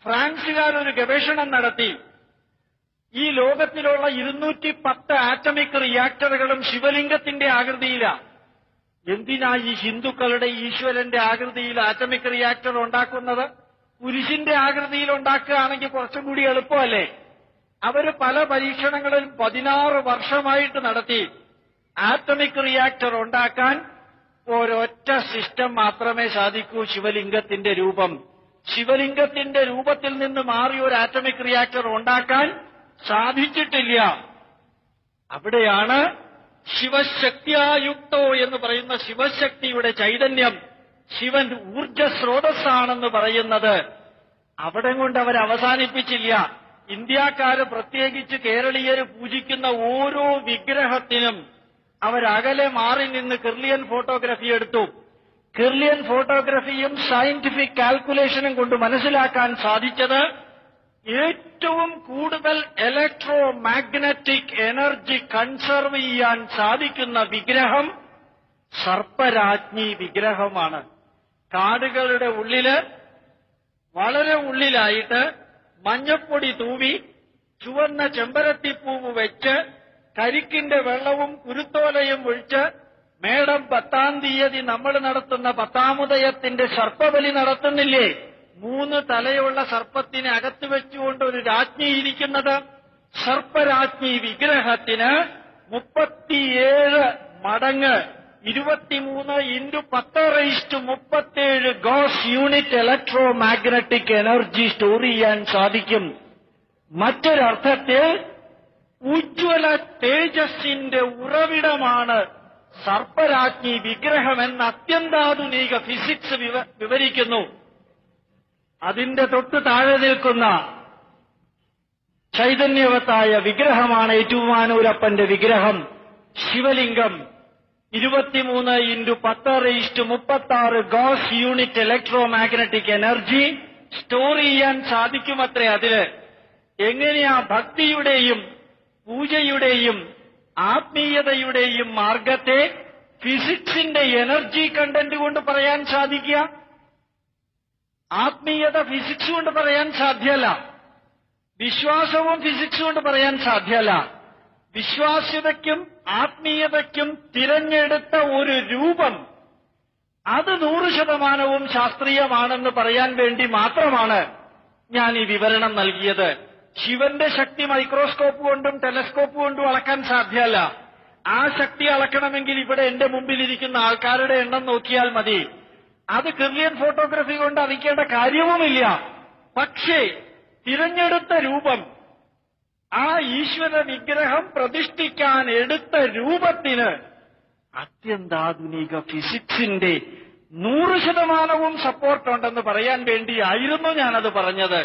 ഫ്രാൻസുകാരൊരു ഗവേഷണം നടത്തി. ഈ ലോകത്തിലുള്ള 210 ആറ്റമിക് റിയാക്ടറുകളും ശിവലിംഗത്തിന്റെ ആകൃതിയിലാണ്. എന്തിനാ ഈ ഹിന്ദുക്കളുടെ ഈശ്വരന്റെ ആകൃതിയിൽ ആറ്റമിക് റിയാക്ടർ ഉണ്ടാക്കുന്നത്? കുരിശിന്റെ ആകൃതിയിൽ ഉണ്ടാക്കുകയാണെങ്കിൽ കുറച്ചും കൂടി എളുപ്പമല്ലേ? അവര് പല പരീക്ഷണങ്ങളും 16 വർഷമായിട്ട് നടത്തി. ആറ്റമിക് റിയാക്ടർ ഉണ്ടാക്കാൻ ഒരൊറ്റ സിസ്റ്റം മാത്രമേ സാധിക്കൂ, ശിവലിംഗത്തിന്റെ രൂപം. ശിവലിംഗത്തിന്റെ രൂപത്തിൽ നിന്ന് മാറി ഒരു ആറ്റമിക് റിയാക്ടർ ഉണ്ടാക്കാൻ സാധിച്ചിട്ടില്ല. അവിടെയാണ് ശിവശക്തിയായുക്തോ എന്ന് പറയുന്ന ശിവശക്തിയുടെ ചൈതന്യം ശിവൻ ഊർജസ്രോതസ്സാണെന്ന് പറയുന്നത്. അവിടെ കൊണ്ട് അവർ അവസാനിപ്പിച്ചില്ല. ഇന്ത്യക്കാര്, പ്രത്യേകിച്ച് കേരളീയര് പൂജിക്കുന്ന ഓരോ വിഗ്രഹത്തിനും അവരകലെ മാറി നിന്ന് കിർലിയൻ ഫോട്ടോഗ്രാഫി എടുത്തു. കിർലിയൻ ഫോട്ടോഗ്രാഫിയും സയന്റിഫിക് കാൽക്കുലേഷനും കൊണ്ട് മനസ്സിലാക്കാൻ സാധിച്ചത് ഏറ്റവും കൂടുതൽ ഇലക്ട്രോ മാഗ്നറ്റിക് എനർജി കൺസർവ് ചെയ്യാൻ സാധിക്കുന്ന വിഗ്രഹം സർപ്പരാജ്ഞി വിഗ്രഹമാണ്. കാടുകളുടെ ഉള്ളില്, വളരെ ഉള്ളിലായിട്ട് മഞ്ഞപ്പൊടി തൂവി ചുവന്ന ചെമ്പരത്തിപ്പൂവ് വെച്ച് കരിക്കിന്റെ വെള്ളവും കുരുത്തോലയും ഒഴിച്ച് മേടം 10-ാം തീയതി നമ്മൾ നടത്തുന്ന 10-ാമുദയത്തിന്റെ സർപ്പബലി നടത്തുന്നില്ലേ? 3 തലയുള്ള സർപ്പത്തിനെ അകത്ത് വെച്ചുകൊണ്ട് ഒരു രാജ്ഞി ഇരിക്കുന്നത്. സർപ്പരാജ്ഞി വിഗ്രഹത്തിന് 37 മടങ്ങ് 23 × 10⁻37 goes unit electro magnetic energy store ചെയ്യാൻ സാധിക്കും. മറ്റൊരർത്ഥത്തിൽ ഉജ്ജ്വല തേജസ്സിന്റെ ഉറവിടമാണ് സർപ്പരാജ്ഞി വിഗ്രഹമെന്ന് അത്യന്താധുനിക ഫിസിക്സ് വിവരിക്കുന്നു. അതിന്റെ തൊട്ട് താഴെ നിൽക്കുന്ന ചൈതന്യവത്തായ വിഗ്രഹമാണ് ഏറ്റുമാനൂരപ്പന്റെ വിഗ്രഹം. ശിവലിംഗം 23 × 10⁻36 goes unit electro magnetic energy store ചെയ്യാൻ സാധിക്കുമത്രേ. അതില് എങ്ങനെയാ ഭക്തിയുടെയും പൂജയുടെയും ആത്മീയതയുടെയും മാർഗത്തെ ഫിസിക്സിന്റെ എനർജി കണ്ടന്റ് കൊണ്ട് പറയാൻ സാധിക്കുക? ആത്മീയത ഫിസിക്സ് കൊണ്ട് പറയാൻ സാധ്യമല്ല. വിശ്വാസവും ഫിസിക്സ് കൊണ്ട് പറയാൻ സാധ്യമല്ല. വിശ്വാസ്യതയ്ക്കും ആത്മീയതയ്ക്കും തിരഞ്ഞെടുത്ത ഒരു രൂപം, അത് 100% ശാസ്ത്രീയമാണെന്ന് പറയാൻ വേണ്ടി മാത്രമാണ് ഞാൻ ഈ വിവരണം നൽകിയത്. ശിവന്റെ ശക്തി മൈക്രോസ്കോപ്പ് കൊണ്ടും ടെലസ്കോപ്പ് കൊണ്ടും അളക്കാൻ സാധ്യമല്ല. ആ ശക്തി അളക്കണമെങ്കിൽ ഇവിടെ എന്റെ മുമ്പിലിരിക്കുന്ന ആൾക്കാരുടെ എണ്ണം നോക്കിയാൽ മതി. അത് കിർലിയൻ ഫോട്ടോഗ്രാഫി കൊണ്ട് അറിയിക്കേണ്ട കാര്യവുമില്ല. പക്ഷേ തിരഞ്ഞെടുത്ത രൂപം, ആ ഈശ്വര വിഗ്രഹം പ്രതിഷ്ഠിക്കാൻ എടുത്ത രൂപത്തിന് അത്യന്താധുനിക ഫിസിക്സിന്റെ 100% സപ്പോർട്ടുണ്ടെന്ന് പറയാൻ വേണ്ടിയായിരുന്നു ഞാനത് പറഞ്ഞത്.